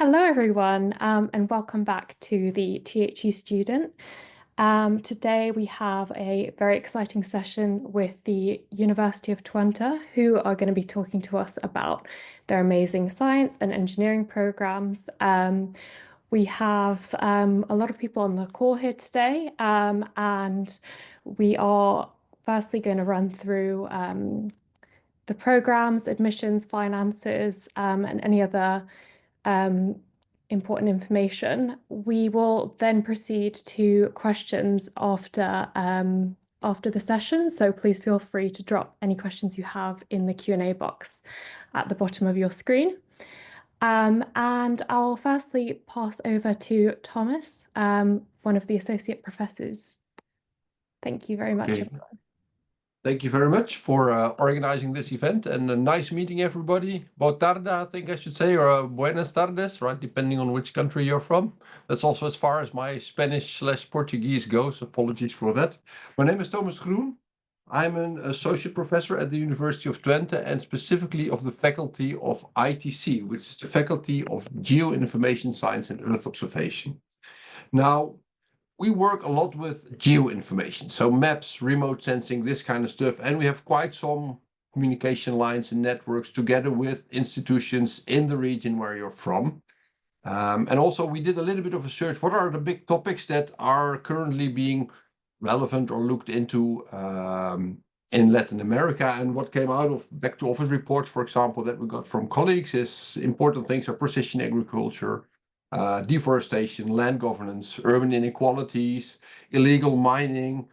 Hello, everyone, and welcome back to the THE student. Today we have a very exciting session with the University of Twente, who are going to be talking to us about their amazing science and engineering programs. We have a lot of people on the call here today, and we are firstly going to run through the programs, admissions, finances, and any other um, important information. We will then proceed to questions after the session. So please feel free to drop any questions you have in the Q&A box at the bottom of your screen. And I'll firstly pass over to Thomas, one of the associate professors. Thank you very much, Okay. everyone. Thank you very much for organizing this event, and a nice meeting everybody. Boa tarde, I think I should say, or buenas tardes, right, depending on which country you're from. That's also as far as my Spanish/Portuguese goes. Apologies for that. My name is Thomas Groen. I'm an associate professor at the University of Twente, and specifically of the faculty of ITC, which is the faculty of Geo-Information Science and Earth Observation. Now, we work a lot with geo-information, so maps, remote sensing, this kind of stuff, and we have quite some communication lines and networks together with institutions in the region where you're from. And also we did a little bit of a search. What are the big topics that are currently being relevant or looked into in Latin America? And what came out of back to office reports, for example, that we got from colleagues is important things are precision agriculture, deforestation, land governance, urban inequalities, illegal mining,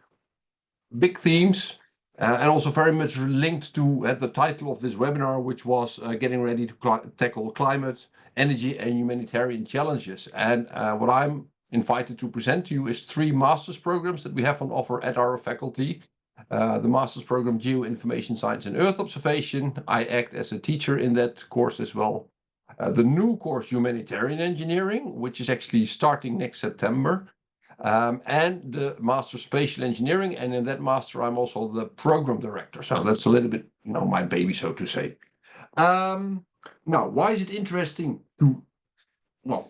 big themes, and also very much linked to the title of this webinar, which was getting ready to tackle climate, energy, and humanitarian challenges. And what I'm invited to present to you is 3 master's programs that we have on offer at our faculty. The master's program, Geo-Information Science and Earth Observation. I act as a teacher in that course as well. The new course, Humanitarian Engineering, which is actually starting next September, and the Master Spatial Engineering. And in that master, I'm also the program director. So that's a little bit, my baby, so to say. Now, why is it interesting to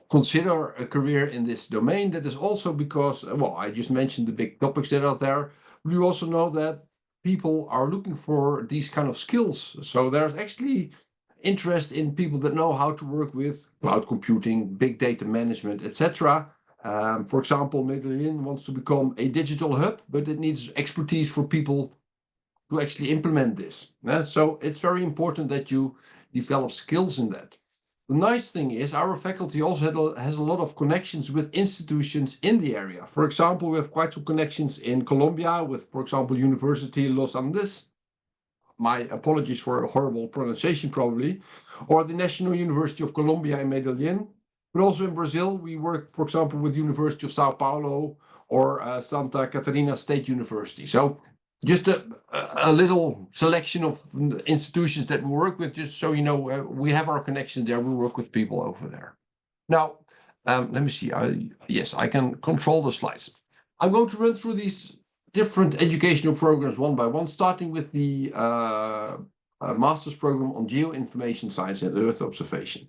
consider a career in this domain? That is also because, I just mentioned the big topics that are there. We also know that people are looking for these kind of skills. So there's actually interest in people that know how to work with cloud computing, big data management, etc. For example, Medellin wants to become a digital hub, but it needs expertise for people to actually implement this. So it's very important that you develop skills in that. The nice thing is our faculty also has a lot of connections with institutions in the area. For example, we have quite some connections in Colombia with, for example, University Los Andes. My apologies for a horrible pronunciation probably, or the National University of Colombia in Medellin. But also in Brazil, we work, for example, with University of Sao Paulo or Santa Catarina State University. So just a little selection of institutions that we work with, just so you know, we have our connections there. We work with people over there. Now, let me see. Yes, I can control the slides. I'm going to run through these different educational programs one by one, starting with the master's program on Geo-Information Science and Earth Observation.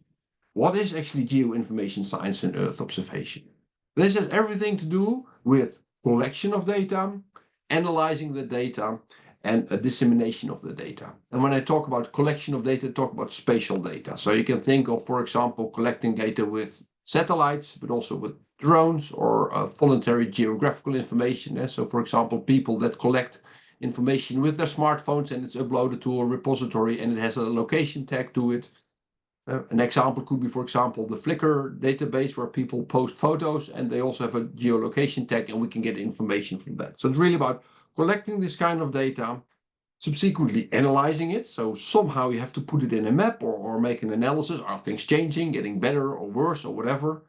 What is actually Geo-Information Science and Earth Observation? This has everything to do with collection of data, analyzing the data, and a dissemination of the data. And when I talk about collection of data, I talk about spatial data. So you can think of, for example, collecting data with satellites, but also with drones or voluntary geographical information. So, for example, people that collect information with their smartphones and it's uploaded to a repository and it has a location tag to it. An example could be, for example, the Flickr database where people post photos and they also have a geolocation tag and we can get information from that. So it's really about collecting this kind of data, subsequently analyzing it. So somehow you have to put it in a map or make an analysis. Are things changing, getting better or worse or whatever?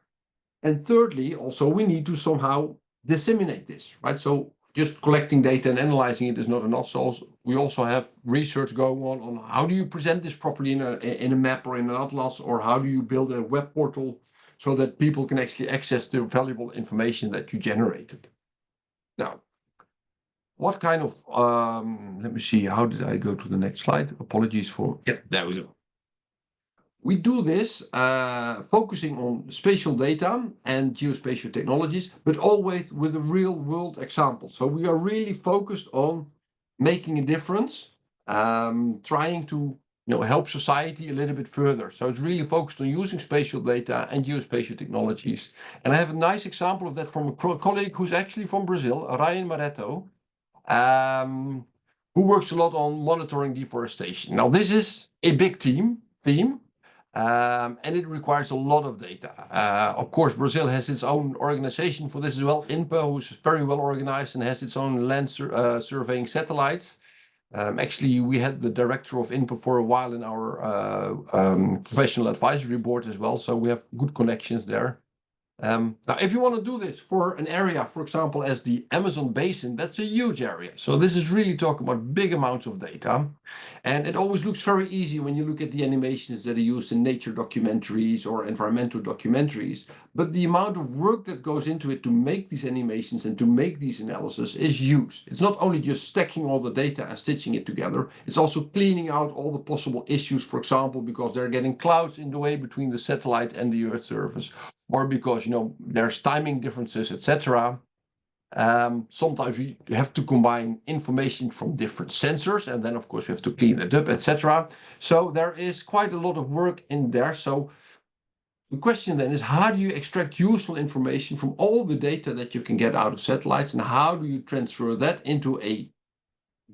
And thirdly, also we need to somehow disseminate this, right? So just collecting data and analyzing it is not enough. So we also have research going on how do you present this properly in a map or in an atlas, or how do you build a web portal so that people can actually access the valuable information that you generated. Now, what kind of, let me see, how did I go to the next slide? Apologies for, there we go. We do this focusing on spatial data and geospatial technologies, but always with a real world example. So we are really focused on making a difference, trying to help society a little bit further. So it's really focused on using spatial data and geospatial technologies. And I have a nice example of that from a colleague who's actually from Brazil, Ryan Mareto, who works a lot on monitoring deforestation. Now, this is a big theme, and it requires a lot of data. Of course, Brazil has its own organization for this as well, INPE, who's very well organized and has its own land surveying satellites. Actually, we had the director of INPE for a while in our professional advisory board as well, so we have good connections there. Now, if you want to do this for an area, for example, as the Amazon basin, that's a huge area. So this is really talking about big amounts of data. And it always looks very easy when you look at the animations that are used in nature documentaries or environmental documentaries. But the amount of work that goes into it to make these animations and to make these analysis is huge. It's not only just stacking all the data and stitching it together, it's also cleaning out all the possible issues, for example, because they're getting clouds in the way between the satellite and the Earth surface, or because there's timing differences, etc. Sometimes we have to combine information from different sensors, and then of course we have to clean it up, etc. So there is quite a lot of work in there. So the question then is, how do you extract useful information from all the data that you can get out of satellites, and how do you transfer that into a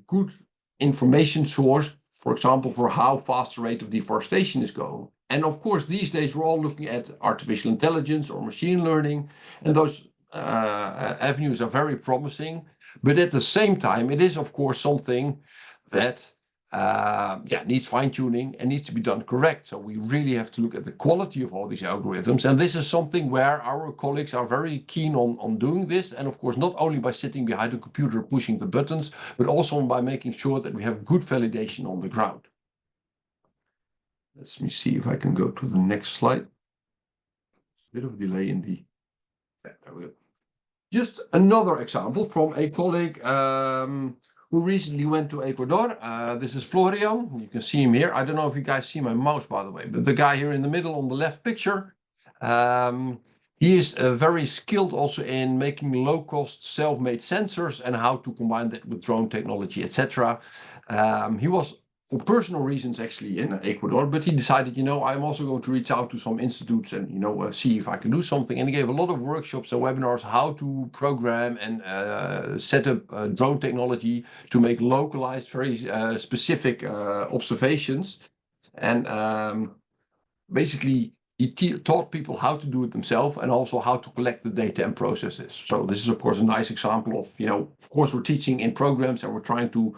good information source, for example, for how fast the rate of deforestation is going? And of course, these days we're all looking at artificial intelligence or machine learning, and those avenues are very promising. But at the same time, it is, of course, something that needs fine-tuning and needs to be done correct. So we really have to look at the quality of all these algorithms. And this is something where our colleagues are very keen on doing this. And of course, not only by sitting behind a computer pushing the buttons, but also by making sure that we have good validation on the ground. Let me see if I can go to the next slide. Bit of a delay in the... There we go. Just another example from a colleague who recently went to Ecuador. This is Florian. You can see him here. I don't know if you guys see my mouse, by the way, but the guy here in the middle on the left picture, he is very skilled also in making low-cost self-made sensors and how to combine that with drone technology, etc. He was, for personal reasons, actually in Ecuador, but he decided, I'm also going to reach out to some institutes and, see if I can do something. And he gave a lot of workshops and webinars how to program and set up drone technology to make localized, very specific observations. And basically, he taught people how to do it themselves and also how to collect the data and process this. So this is, of course, a nice example of, of course, we're teaching in programs and we're trying to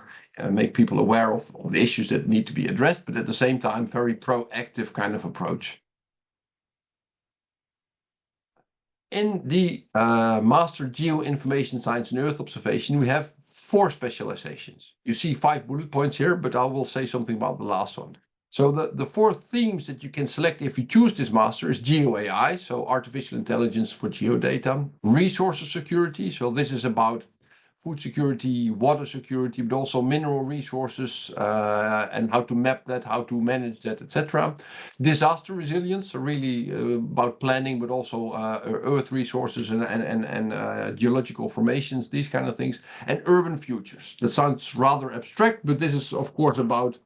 make people aware of the issues that need to be addressed, but at the same time, very proactive kind of approach. In the Master Geo-Information Science and Earth Observation, we have 4 specializations. You see 5 bullet points here, but I will say something about the last one. So the 4 themes that you can select if you choose this master is GeoAI, so artificial intelligence for geodata, resources security, so this is about food security, water security, but also mineral resources and how to map that, how to manage that, etc. Disaster resilience, so really about planning, but also earth resources and geological formations, these kind of things. And urban futures. That sounds rather abstract, but this is, of course, about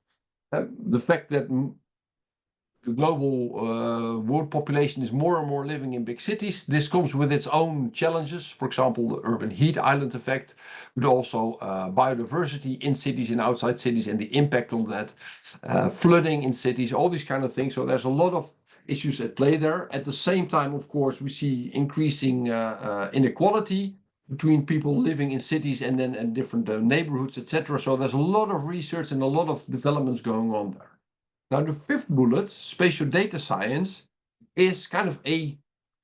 the fact that the global world population is more and more living in big cities. This comes with its own challenges, for example, the urban heat island effect, but also biodiversity in cities and outside cities and the impact on that, flooding in cities, all these kind of things. So there's a lot of issues at play there. At the same time, of course, we see increasing inequality between people living in cities and then in different neighborhoods, etc. So there's a lot of research and a lot of developments going on there. Now, the 5th bullet, spatial data science, is kind of a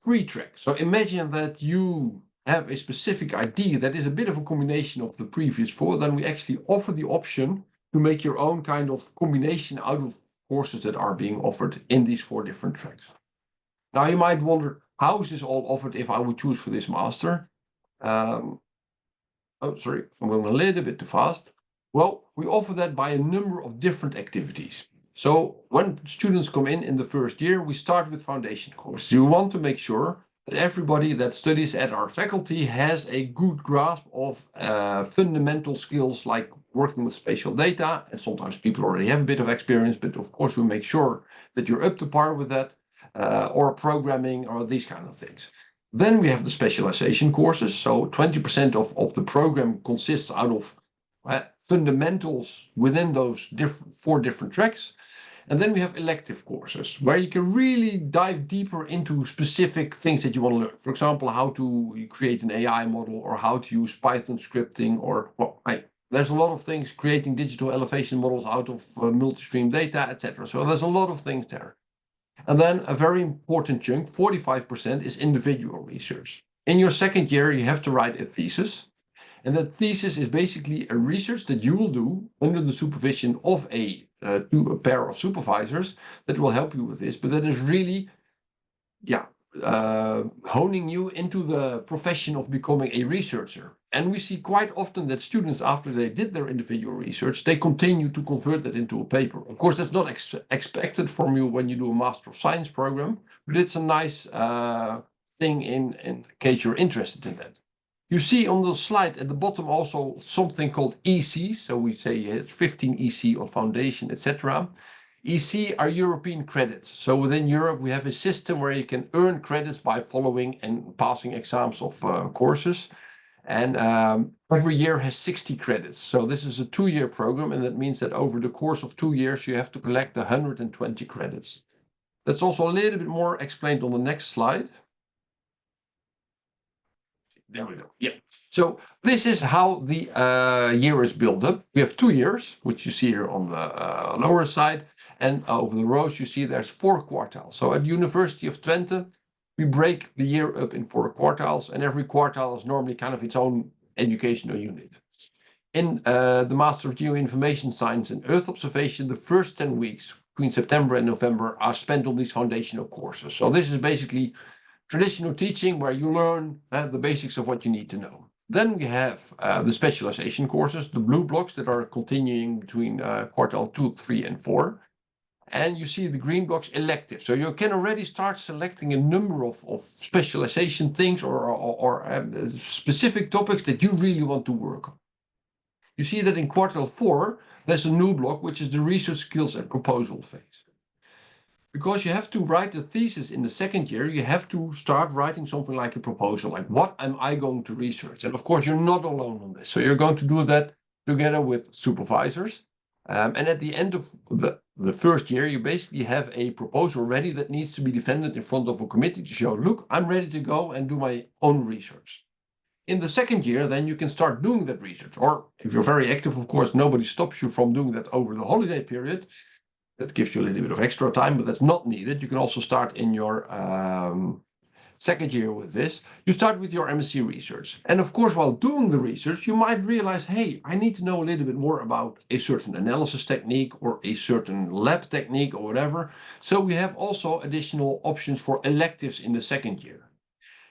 free track. So imagine that you have a specific idea that is a bit of a combination of the previous 4, then we actually offer the option to make your own kind of combination out of courses that are being offered in these 4 different tracks. Now, you might wonder, how is this all offered if I would choose for this master? Oh, sorry, I'm going a little bit too fast. Well, we offer that by a number of different activities. So when students come in the first year, we start with foundation courses. We want to make sure that everybody that studies at our faculty has a good grasp of fundamental skills like working with spatial data. And sometimes people already have a bit of experience, but of course we make sure that you're up to par with that, or programming or these kind of things. Then we have the specialization courses. So 20% of the program consists out of fundamentals within those four different tracks. And then we have elective courses where you can really dive deeper into specific things that you want to learn. For example, how to create an AI model, or how to use Python scripting, or there's a lot of things, creating digital elevation models out of multi-stream data, etc. So there's a lot of things there. And then a very important chunk, 45%, is individual research. In your second year, you have to write a thesis. And that thesis is basically a research that you will do under the supervision of a pair of supervisors that will help you with this, but that is really, honing you into the profession of becoming a researcher. And we see quite often that students, after they did their individual research, they continue to convert that into a paper. Of course, that's not expected from you when you do a Master of Science program, but it's a nice thing in case you're interested in that. You see on the slide at the bottom also something called EC. So we say it's 15 EC on foundation, etc. EC are European credits. So within Europe, we have a system where you can earn credits by following and passing exams of courses. And every year has 60 credits. So this is a 2-year program. And that means that over the course of 2 years, you have to collect 120 credits. That's also a little bit more explained on the next slide. There we go. Yeah. So this is how the year is built up. We have 2 years, which you see here on the lower side. And over the rows, you see there's 4 quartiles. So at University of Twente, we break the year up in 4 quartiles. And every quartile is normally kind of its own educational unit. In the Master of Geo-Information Science and Earth Observation, the first 10 weeks between September and November are spent on these foundational courses. So this is basically traditional teaching where you learn the basics of what you need to know. Then we have the specialization courses, the blue blocks that are continuing between quartile 2, 3, and 4. And you see the green blocks, elective. So you can already start selecting a number of specialization things or specific topics that you really want to work on. You see that in quartile 4, there's a new block, which is the research skills and proposal phase. Because you have to write a thesis in the second year, you have to start writing something like a proposal, like what am I going to research? And of course, you're not alone on this. So you're going to do that together with supervisors. And at the end of the first year, you basically have a proposal ready that needs to be defended in front of a committee to show, look, I'm ready to go and do my own research. In the second year, then you can start doing that research. Or if you're very active, of course, nobody stops you from doing that over the holiday period. That gives you a little bit of extra time, but that's not needed. You can also start in your second year with this. You start with your MSc research. And of course, while doing the research, you might realize, hey, I need to know a little bit more about a certain analysis technique or a certain lab technique or whatever. So we have also additional options for electives in the second year.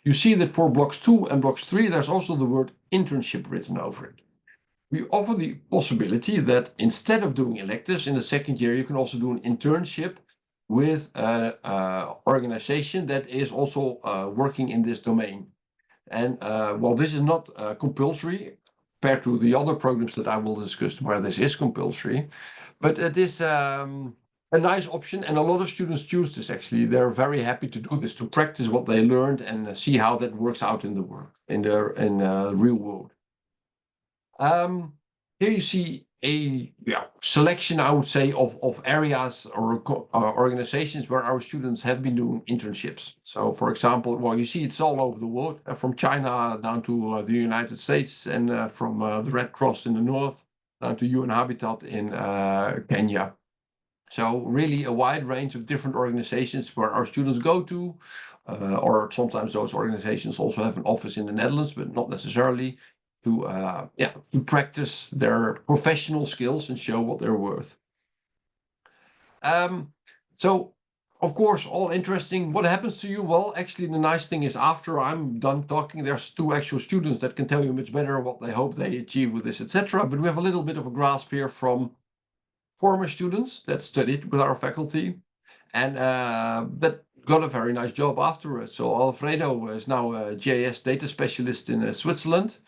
You see that for blocks 2 and blocks 3, there's also the word internship written over it. We offer the possibility that instead of doing electives in the second year, you can also do an internship with an organization that is also working in this domain. And while this is not compulsory compared to the other programs that I will discuss where this is compulsory, but it is a nice option, and a lot of students choose this actually. They're very happy to do this, to practice what they learned and see how that works out in the work, in the real world. Here you see a selection, I would say, of areas or organizations where our students have been doing internships. So, for example, well, you see it's all over the world, from China down to the United States, and from the Red Cross in the north down to UN Habitat in Kenya. So really a wide range of different organizations where our students go to, or sometimes those organizations also have an office in the Netherlands, but not necessarily, to practice their professional skills and show what they're worth. So, of course, all interesting. What happens to you? Well, actually, the nice thing is after I'm done talking, there's 2 actual students that can tell you much better what they hope they achieve with this, etc. But we have a little bit of a grasp here from former students that studied with our faculty, and that got a very nice job afterwards. So Alfredo is now a GIS data specialist in Switzerland,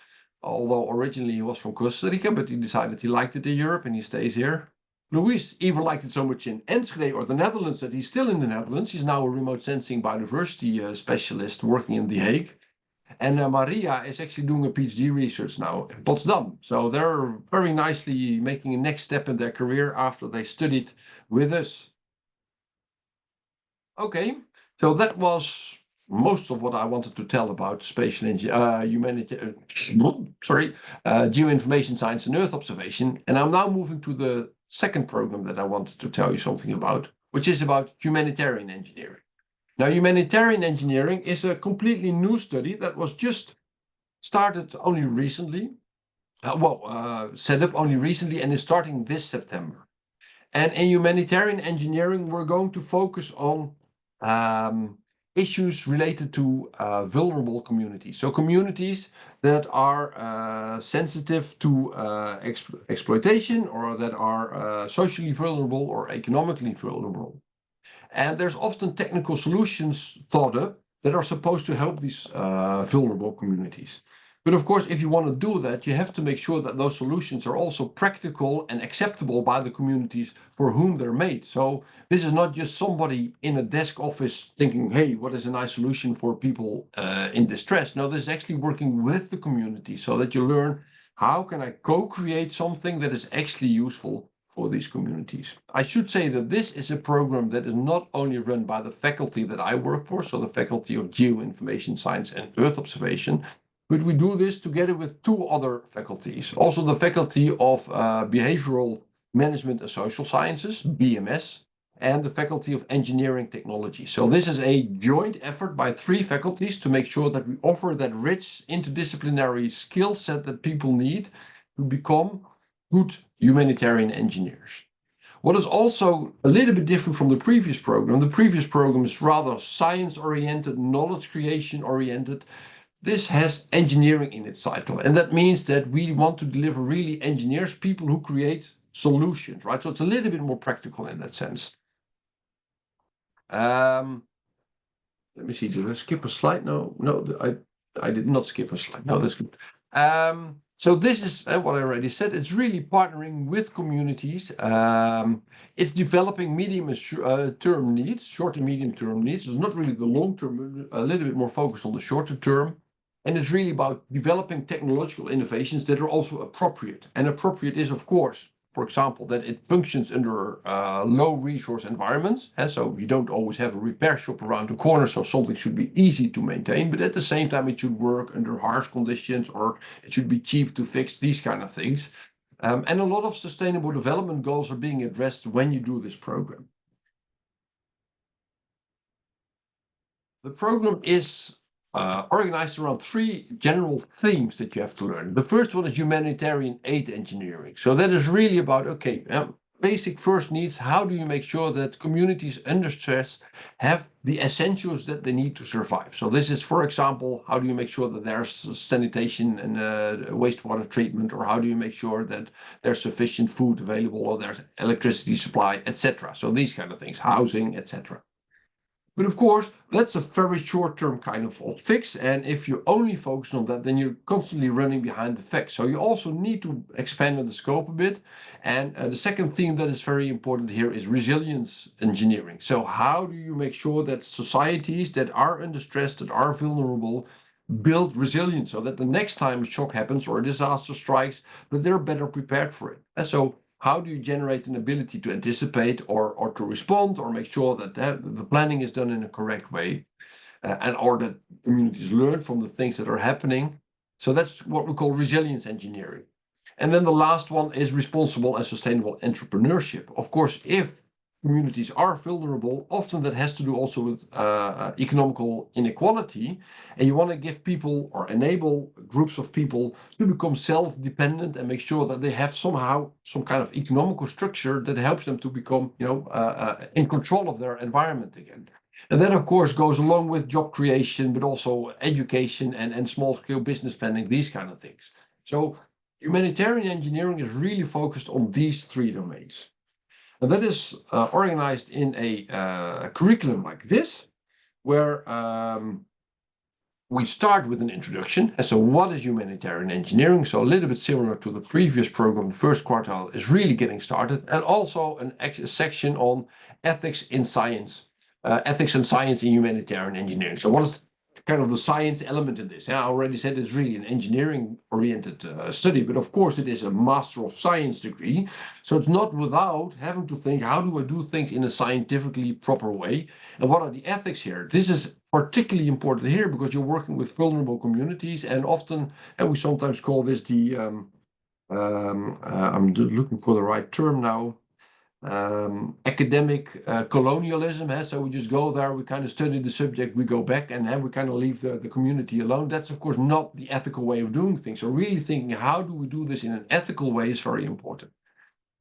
although originally he was from Costa Rica, but he decided he liked it in Europe and he stays here. Luis even liked it so much in Enschede or the Netherlands that he's still in the Netherlands. He's now a remote sensing biodiversity specialist working in The Hague. And Maria is actually doing a PhD research now in Potsdam. So they're very nicely making a next step in their career after they studied with us. Okay, so that was most of what I wanted to tell about spatial Geo-Information Science and Earth Observation. And I'm now moving to the second program that I wanted to tell you something about, which is about humanitarian engineering. Now, humanitarian engineering is a completely new study that was just started only recently, set up only recently and is starting this September. And in humanitarian engineering, we're going to focus on issues related to vulnerable communities. So communities that are sensitive to exploitation, or that are socially vulnerable or economically vulnerable. And there's often technical solutions thought up that are supposed to help these vulnerable communities. But of course, if you want to do that, you have to make sure that those solutions are also practical and acceptable by the communities for whom they're made. So this is not just somebody in a desk office thinking, hey, what is a nice solution for people in distress? No, this is actually working with the community so that you learn, how can I co-create something that is actually useful for these communities. I should say that this is a program that is not only run by the faculty that I work for, so the Faculty of Geo-Information Science and Earth Observation, but we do this together with two other faculties. Also the Faculty of Behavioral Management and Social Sciences, BMS, and the Faculty of Engineering Technology. So this is a joint effort by three faculties to make sure that we offer that rich interdisciplinary skill set that people need to become good humanitarian engineers. What is also a little bit different from the previous program is rather science-oriented, knowledge creation-oriented. This has engineering in its title, and that means that we want to deliver really engineers, people who create solutions, right? So it's a little bit more practical in that sense. Let me see, did I skip a slide? No, I did not skip a slide. No, that's good. So this is what I already said. It's really partnering with communities. It's developing medium term needs, short and medium term needs. It's not really the long term, a little bit more focused on the shorter term. And it's really about developing technological innovations that are also appropriate. And appropriate is, of course, for example, that it functions under low resource environments. And so you don't always have a repair shop around the corner, so something should be easy to maintain, but at the same time it should work under harsh conditions, or it should be cheap to fix, these kind of things. And a lot of sustainable development goals are being addressed when you do this program. The program is organized around three general themes that you have to learn. The first one is humanitarian aid engineering. So that is really about, okay, basic first needs. How do you make sure that communities under stress have the essentials that they need to survive? So this is, for example, how do you make sure that there's sanitation and wastewater treatment, or how do you make sure that there's sufficient food available, or there's electricity supply, etc. So these kind of things, housing, etc. But of course, that's a very short-term kind of fix. And if you only focus on that, then you're constantly running behind the facts. So you also need to expand on the scope a bit. And the second theme that is very important here is resilience engineering. So how do you make sure that societies that are under stress, that are vulnerable, build resilience so that the next time a shock happens or a disaster strikes, that they're better prepared for it? And so how do you generate an ability to anticipate or to respond, or make sure that the planning is done in a correct way, or that communities learn from the things that are happening? So that's what we call resilience engineering. And then the last one is responsible and sustainable entrepreneurship. Of course, if communities are vulnerable, often that has to do also with economical inequality, and you want to give people or enable groups of people to become self-dependent and make sure that they have somehow some kind of economical structure that helps them to become, in control of their environment again. And that, of course, goes along with job creation, but also education and small-scale business planning, these kind of things. So humanitarian engineering is really focused on these three domains. And that is organized in a curriculum like this, where we start with an introduction. And so what is humanitarian engineering? So a little bit similar to the previous program, the first quartile is really getting started. And also a section on ethics in science, ethics and science in humanitarian engineering. So what is kind of the science element in this? I already said it's really an engineering oriented study, but of course it is a Master of Science degree. So it's not without having to think, how do I do things in a scientifically proper way? And what are the ethics here? This is particularly important here because you're working with vulnerable communities, and often, and we sometimes call this the, I'm looking for the right term now, academic colonialism. So we just go there, we kind of study the subject, we go back, and then we kind of leave the community alone. That's of course not the ethical way of doing things. So really thinking, how do we do this in an ethical way is very important.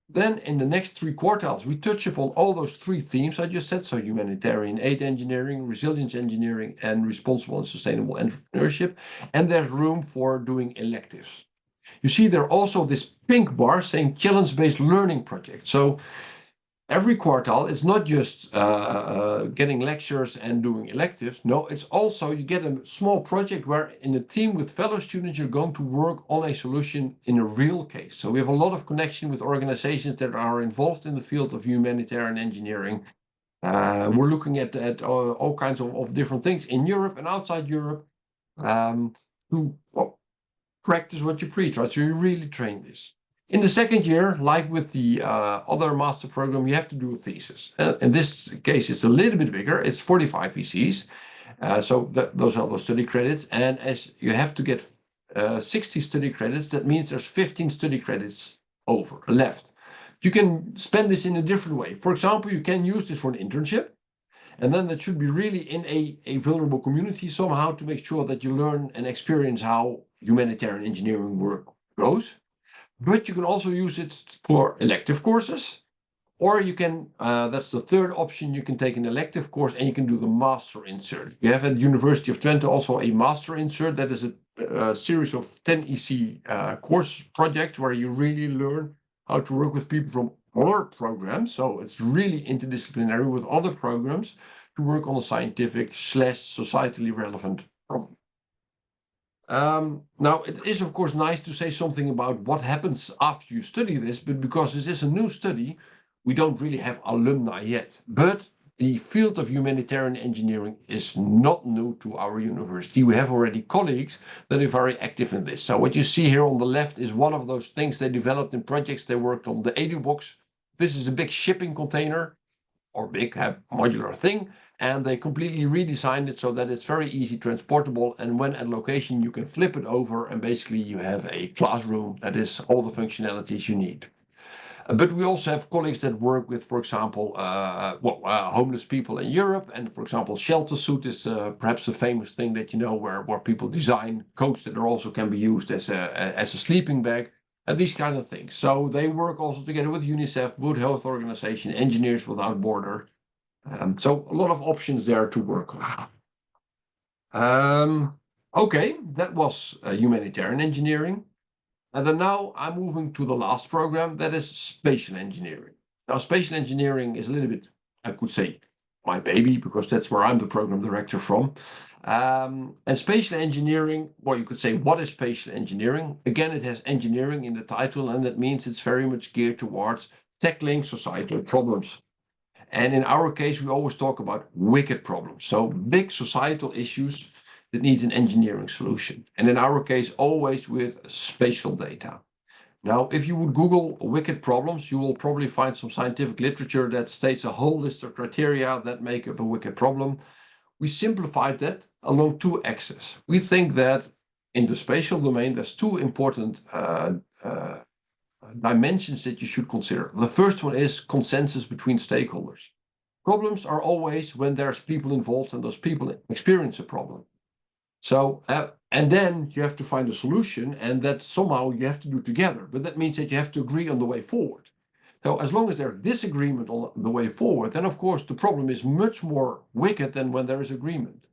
Then in the next three quartiles, we touch upon all those three themes I just said. So humanitarian aid engineering, resilience engineering, and responsible and sustainable entrepreneurship. And there's room for doing electives. You see there also this pink bar saying challenge-based learning project. So every quartile, it's not just getting lectures and doing electives. No, it's also you get a small project where in a team with fellow students, you're going to work on a solution in a real case. So we have a lot of connection with organizations that are involved in the field of humanitarian engineering. We're looking at all kinds of different things in Europe and outside Europe to practice what you preach, right? So you really train this. In the second year, like with the other master program, you have to do a thesis. In this case, it's a little bit bigger. It's 45 ECs. So those are those study credits. And as you have to get 60 study credits, that means there's 15 study credits left. You can spend this in a different way. For example, you can use this for an internship. And then that should be really in a vulnerable community somehow to make sure that you learn and experience how humanitarian engineering work goes. But you can also use it for elective courses, or you can, that's the third option, you can take an elective course and you can do the master insert. We have at University of Twente also a master insert that is a series of 10 EC course projects where you really learn how to work with people from other programs. So it's really interdisciplinary with other programs to work on a scientific / societally relevant problem. Now, it is, of course, nice to say something about what happens after you study this, but because this is a new study, we don't really have alumni yet. But the field of humanitarian engineering is not new to our university. We have already colleagues that are very active in this. So what you see here on the left is one of those things they developed in projects they worked on, the EduBox. This is a big shipping container or big modular thing. And they completely redesigned it so that it's very easy transportable. And when at location, you can flip it over and basically you have a classroom that is all the functionalities you need. But we also have colleagues that work with, for example, homeless people in Europe. And for example, shelter suit is perhaps a famous thing that you know, where people design coats that are also can be used as a sleeping bag and these kind of things. So they work also together with UNICEF, World Health Organization, Engineers Without Borders. So a lot of options there to work on. Okay, that was humanitarian engineering. And then now I'm moving to the last program, that is spatial engineering. Now, spatial engineering is a little bit, I could say, my baby, because that's where I'm the program director from. And spatial engineering, well, you could say, what is spatial engineering? Again, it has engineering in the title, and that means it's very much geared towards tackling societal problems. And in our case, we always talk about wicked problems. So big societal issues that need an engineering solution. And in our case, always with spatial data. Now, if you would Google wicked problems, you will probably find some scientific literature that states a whole list of criteria that make up a wicked problem. We simplified that along two axes. We think that in the spatial domain, there's two important dimensions that you should consider. The first one is consensus between stakeholders. Problems are always when there's people involved and those people experience a problem. So, and then you have to find a solution, and that somehow you have to do together. But that means that you have to agree on the way forward. So as long as there's disagreement on the way forward, then of course the problem is much more wicked than when there is agreement.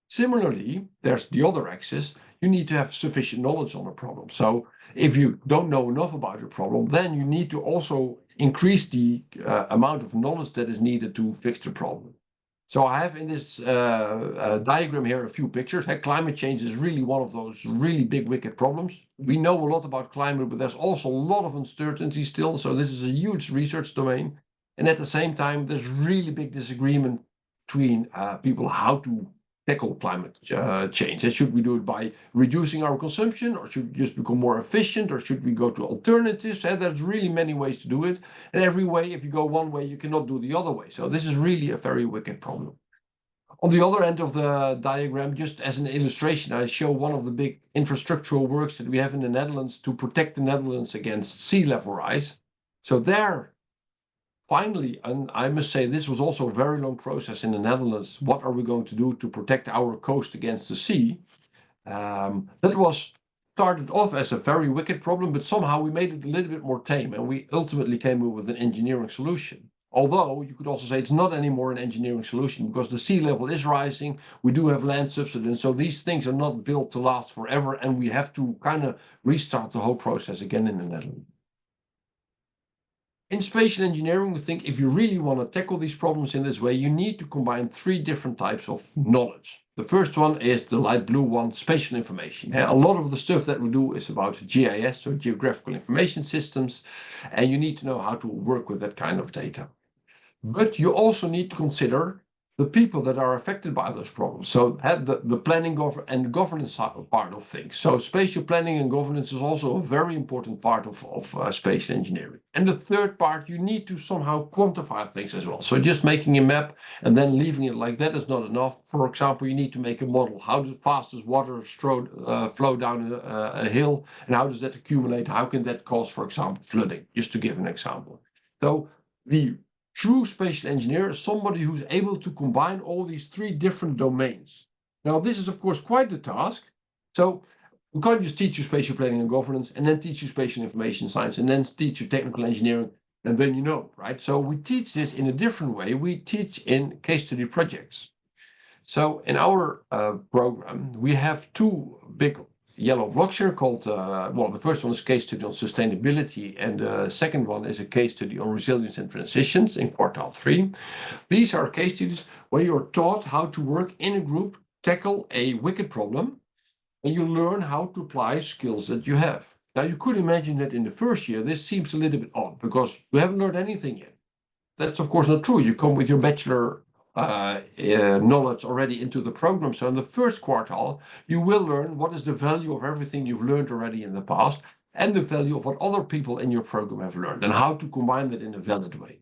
Similarly, there's the other axis. you need to have sufficient knowledge on a problem. So if you don't know enough about a problem, then you need to also increase the amount of knowledge that is needed to fix the problem. So I have in this diagram here a few pictures. Climate change is really one of those really big, wicked problems. We know a lot about climate, but there's also a lot of uncertainty still. So this is a huge research domain. And at the same time, there's really big disagreement between people how to tackle climate change. And should we do it by reducing our consumption, or should we just become more efficient, or should we go to alternatives? There's really many ways to do it. And every way, if you go one way, you cannot do the other way. So this is really a very wicked problem. On the other end of the diagram, just as an illustration, I show one of the big infrastructural works that we have in the Netherlands to protect the Netherlands against sea level rise. So there, finally, and I must say this was also a very long process in the Netherlands. What are we going to do to protect our coast against the sea? That was started off as a very wicked problem, but somehow we made it a little bit more tame, and we ultimately came up with an engineering solution. Although you could also say it's not anymore an engineering solution, because the sea level is rising, we do have land subsidence, so these things are not built to last forever, and we have to kind of restart the whole process again in the Netherlands. In spatial engineering, we think if you really want to tackle these problems in this way, you need to combine three different types of knowledge. The first one is the light blue one, spatial information. A lot of the stuff that we do is about GIS, so geographical information systems, and you need to know how to work with that kind of data. But you also need to consider the people that are affected by those problems. So the planning and governance part of things. So spatial planning and governance is also a very important part of spatial engineering. And the third part, you need to somehow quantify things as well. So just making a map and then leaving it like that is not enough. For example, you need to make a model. How fast does water flow down a hill, and how does that accumulate? How can that cause, for example, flooding? Just to give an example. So the true spatial engineer is somebody who's able to combine all these three different domains. Now, this is, of course, quite the task. So we can't just teach you spatial planning and governance, and then teach you spatial information science, and then teach you technical engineering, and then you know, right? So we teach this in a different way. We teach in case study projects. So in our program, we have two big yellow blocks here called, the first one is case study on sustainability, and the second one is a case study on resilience and transitions in quartile 3. These are case studies where you're taught how to work in a group, tackle a wicked problem, and you learn how to apply skills that you have. Now, you could imagine that in the first year, this seems a little bit odd because you haven't learned anything yet. That's, of course, not true. You come with your bachelor knowledge already into the program. So in the first quartile, you will learn what is the value of everything you've learned already in the past, and the value of what other people in your program have learned, and how to combine that in a valid way.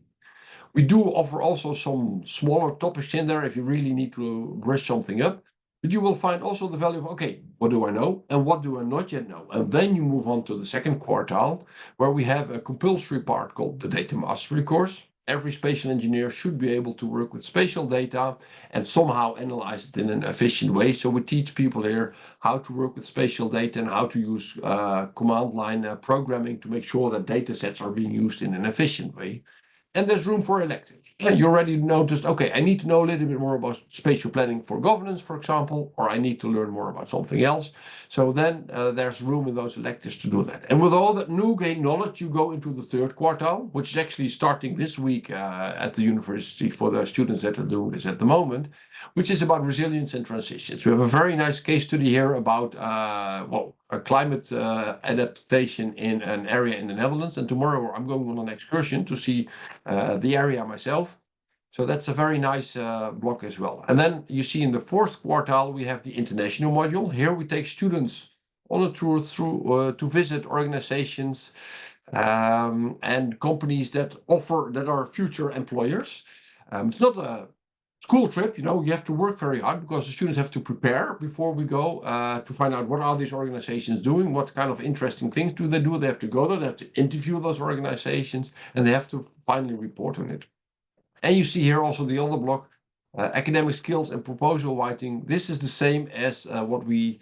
We do offer also some smaller topics in there if you really need to brush something up. But you will find also the value of, okay, what do I know and what do I not yet know? And then you move on to the second quartile, where we have a compulsory part called the Data Mastery course. Every spatial engineer should be able to work with spatial data and somehow analyze it in an efficient way. So we teach people here how to work with spatial data and how to use command line programming to make sure that data sets are being used in an efficient way. And there's room for electives. You already noticed, okay, I need to know a little bit more about spatial planning for governance, for example, or I need to learn more about something else. So then there's room in those electives to do that. And with all that new gained knowledge, you go into the third quartile, which is actually starting this week at the university for the students that are doing this at the moment, which is about resilience and transitions. We have a very nice case study here about a climate adaptation in an area in the Netherlands. And tomorrow I'm going on an excursion to see the area myself. So that's a very nice block as well. And then you see in the fourth quartile, we have the international module. Here we take students on a tour through to visit organizations and companies that are future employers. It's not a school trip, you have to work very hard because the students have to prepare before we go to find out what are these organizations doing, what kind of interesting things do. They have to go there, they have to interview those organizations, and they have to finally report on it. And you see here also the other block, academic skills and proposal writing. This is the same as what we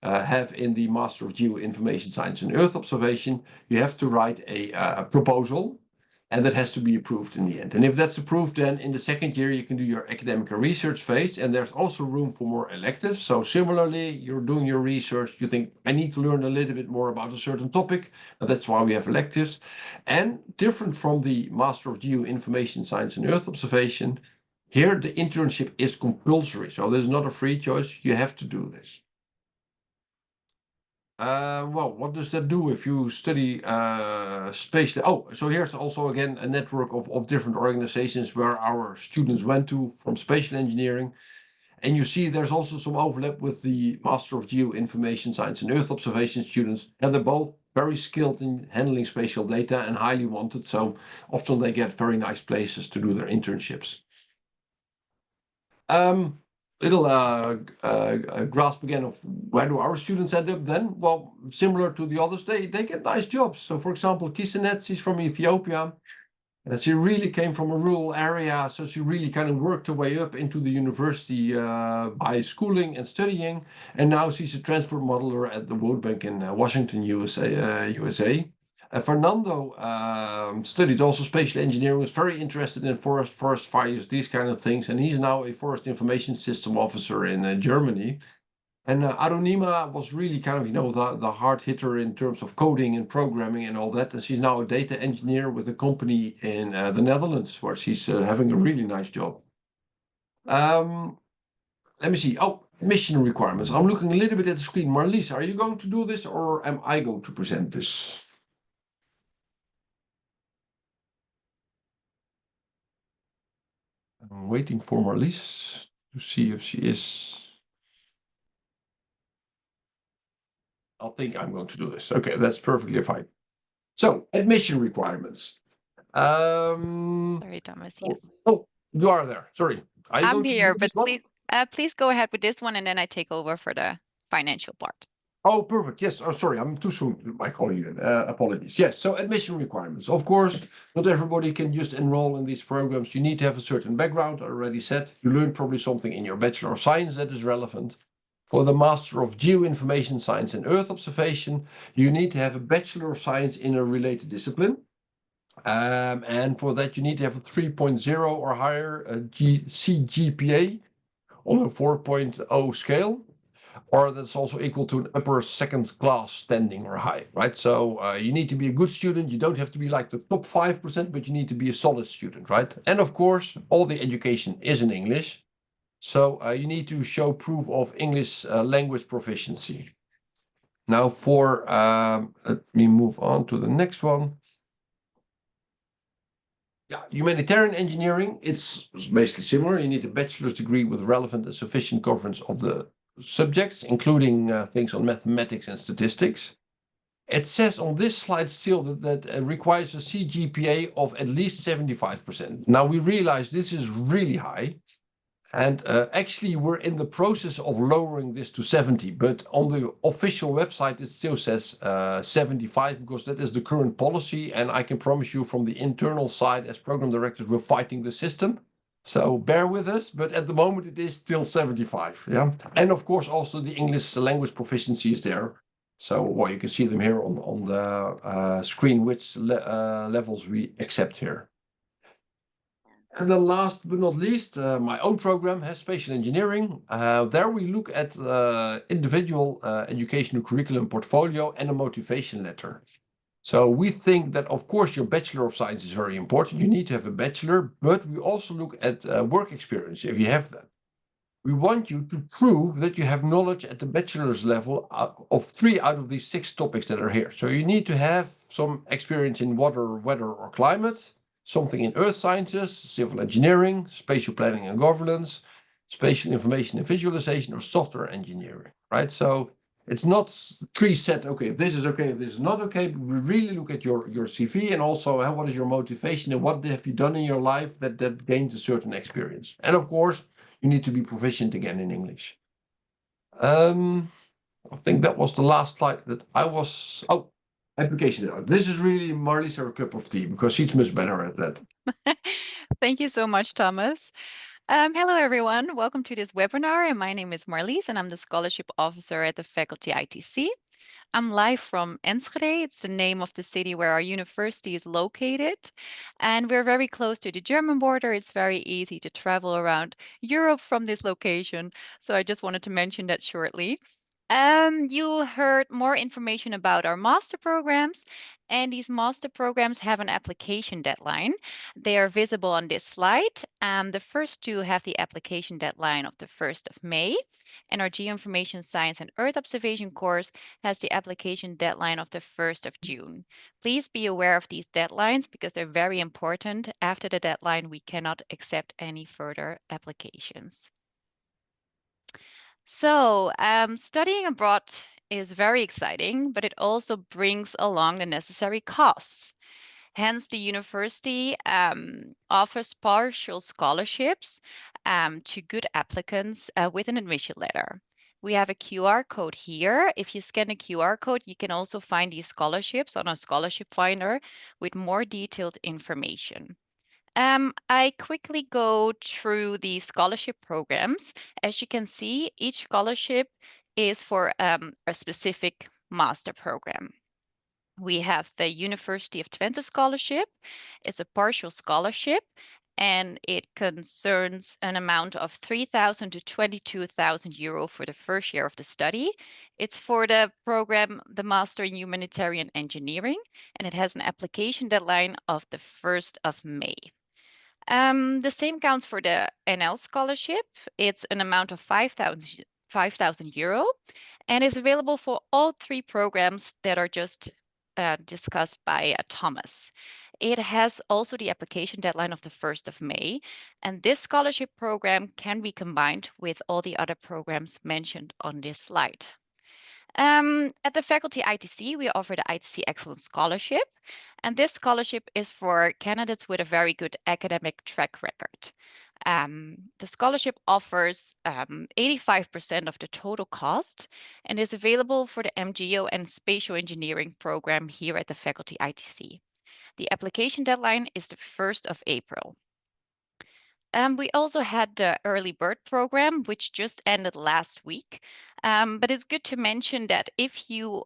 have in the Master of Geo-Information Science and Earth Observation. You have to write a proposal. and that has to be approved in the end. And if that's approved, then in the second year, you can do your academic and research phase, and there's also room for more electives. So similarly, you're doing your research, you think, I need to learn a little bit more about a certain topic, and that's why we have electives. And different from the Master of Geo-Information Science and Earth Observation, here the internship is compulsory. So there's not a free choice, you have to do this. Well, what does that do if you study spatial? Oh, so here's also again a network of different organizations where our students went to from spatial engineering. And you see there's also some overlap with the Master of Geo-Information Science and Earth Observation students. And they're both very skilled in handling spatial data and highly wanted. So often they get very nice places to do their internships. Little grasp again of where do our students end up then? Well, similar to the others, they get nice jobs. So for example, Kisenet, she's from Ethiopia. And she really came from a rural area, so she really kind of worked her way up into the university by schooling and studying. And now she's a transport modeler at the World Bank in Washington, USA. Fernando studied also spatial engineering, was very interested in forest fires, these kind of things. And he's now a forest information system officer in Germany. And Aronima was really kind of, the hard hitter in terms of coding and programming and all that. And she's now a data engineer with a company in the Netherlands, where she's having a really nice job. Let me see. Oh, mission requirements. I'm looking a little bit at the screen. Marlies, are you going to do this or am I going to present this? I'm waiting for Marlies to see if she is. I think I'm going to do this. Okay, that's perfectly fine. So, admission requirements. Sorry, Thomas. Yes. Oh, you are there. Sorry. Are you I'm going to here, do but this one? please go ahead with this one, and then I take over for the financial part. Oh, perfect. Yes. Oh, sorry. I'm too soon. My colleague. Apologies. Yes. So admission requirements. Of course, not everybody can just enroll in these programs. You need to have a certain background. I already said you learned probably something in your Bachelor of Science that is relevant. For the Master of Geo-Information Science and Earth Observation, you need to have a Bachelor of Science in a related discipline. And for that, you need to have a 3.0 or higher CGPA on a 4.0 scale, or that's also equal to an upper second class standing or high, right? So you need to be a good student. You don't have to be like the top 5%, but you need to be a solid student, right? And of course, all the education is in English. So you need to show proof of English language proficiency. Now let me move on to the next one. Yeah, humanitarian engineering, it's basically similar. You need a bachelor's degree with relevant and sufficient coverage of the subjects, including things on mathematics and statistics. It says on this slide still that requires a CGPA of at least 75%. Now we realize this is really high. And actually, we're in the process of lowering this to 70, but on the official website, it still says 75 because that is the current policy. And I can promise you from the internal side, as program directors, we're fighting the system. So bear with us, but at the moment it is still 75. Yeah. And of course, also the English language proficiency is there. So well, you can see them here on the screen, which levels we accept here. And then last but not least, my own program has Spatial Engineering. There we look at individual educational curriculum portfolio and a motivation letter. So we think that, of course, your Bachelor of Science is very important. You need to have a bachelor, but we also look at work experience, if you have that. We want you to prove that you have knowledge at the bachelor's level of 3 out of these 6 topics that are here. So you need to have some experience in water, weather, or climate, something in earth sciences, civil engineering, spatial planning and governance, spatial information and visualization, or software engineering, right? So it's not preset, okay, this is not okay, but we really look at your CV and also what is your motivation and what have you done in your life that gains a certain experience. And of course, you need to be proficient again in English. I think that was the last slide that I was, application. This is really Marlies her cup of tea because she's much better at that. Thank you so much, Thomas. Hello, everyone. Welcome to this webinar. And my name is Marlies, and I'm the Scholarship Officer at the Faculty ITC. I'm live from Enschede. It's the name of the city where our university is located. And we're very close to the German border. It's very easy to travel around Europe from this location. So I just wanted to mention that shortly. You heard more information about our master programs, and these master programs have an application deadline. They are visible on this slide. The first two have the application deadline of the 1st of May, and our Geo-Information Science and Earth Observation course has the application deadline of the 1st of June. Please be aware of these deadlines because they're very important. After the deadline, we cannot accept any further applications. So, studying abroad is very exciting, but it also brings along the necessary costs. Hence, the university offers partial scholarships to good applicants with an admission letter. We have a QR code here. If you scan the QR code, you can also find these scholarships on a scholarship finder with more detailed information. I quickly go through the scholarship programs. As you can see, each scholarship is for a specific master program. We have the University of Twente scholarship. It's a partial scholarship and it concerns an amount of 3,000 to 22,000 euro for the first year of the study. It's for the program, the Master in Humanitarian Engineering, and it has an application deadline of the 1st of May. The same counts for the NL scholarship. It's an amount of 5,000 euro and is available for all three programs that are just discussed by Thomas. It has also the application deadline of the 1st of May, and this scholarship program can be combined with all the other programs mentioned on this slide. At the faculty ITC, we offer the ITC Excellence Scholarship, and this scholarship is for candidates with a very good academic track record. The scholarship offers 85% of the total cost and is available for the MGO and Spatial Engineering program here at the faculty ITC. The application deadline is the 1st of April. We also had the early bird program, which just ended last week. But it's good to mention that if you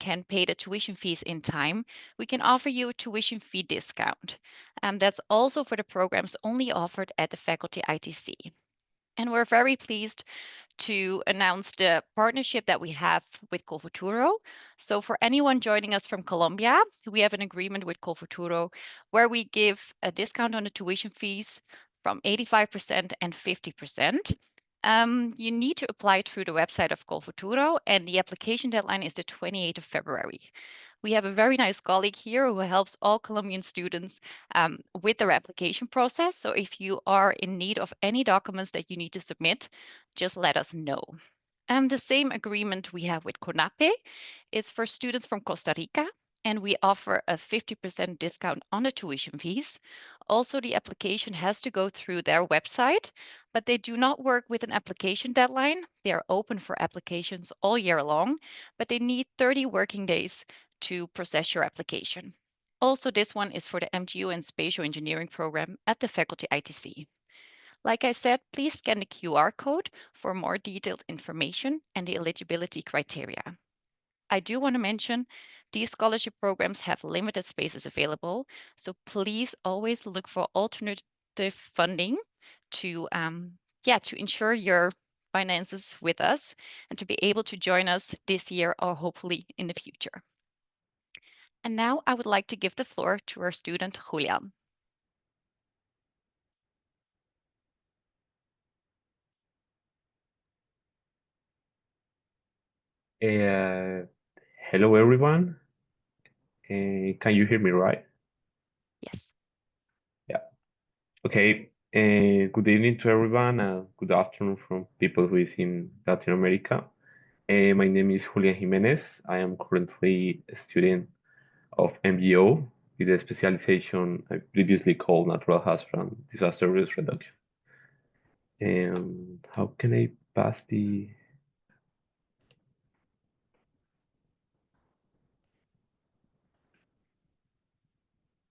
can pay the tuition fees in time, we can offer you a tuition fee discount. That's also for the programs only offered at the faculty ITC. And we're very pleased to announce the partnership that we have with Colfuturo. So for anyone joining us from Colombia, we have an agreement with Colfuturo where we give a discount on the tuition fees from 85% and 50%. You need to apply through the website of Colfuturo, and the application deadline is the 28th of February. We have a very nice colleague here who helps all Colombian students with their application process. So if you are in need of any documents that you need to submit, just let us know. The same agreement we have with CONAPE. It's for students from Costa Rica, and we offer a 50% discount on the tuition fees. Also, the application has to go through their website, but they do not work with an application deadline. They are open for applications all year long, but they need 30 working days to process your application. Also, this one is for the MGU and Spatial Engineering program at the faculty ITC. Like I said, please scan the QR code for more detailed information and the eligibility criteria. I do want to mention these scholarship programs have limited spaces available, so please always look for alternative funding to ensure your finances with us and to be able to join us this year or hopefully in the future. And now I would like to give the floor to our student, Julian. Hello, everyone. Can you hear me right? Yes. Yeah. Okay. Good evening to everyone. Good afternoon from people who is in Latin America. My name is Julian Jimenez. I am currently a student of MGO with a specialization I previously called Natural Hazard and Disaster Risk Reduction. How can I pass the...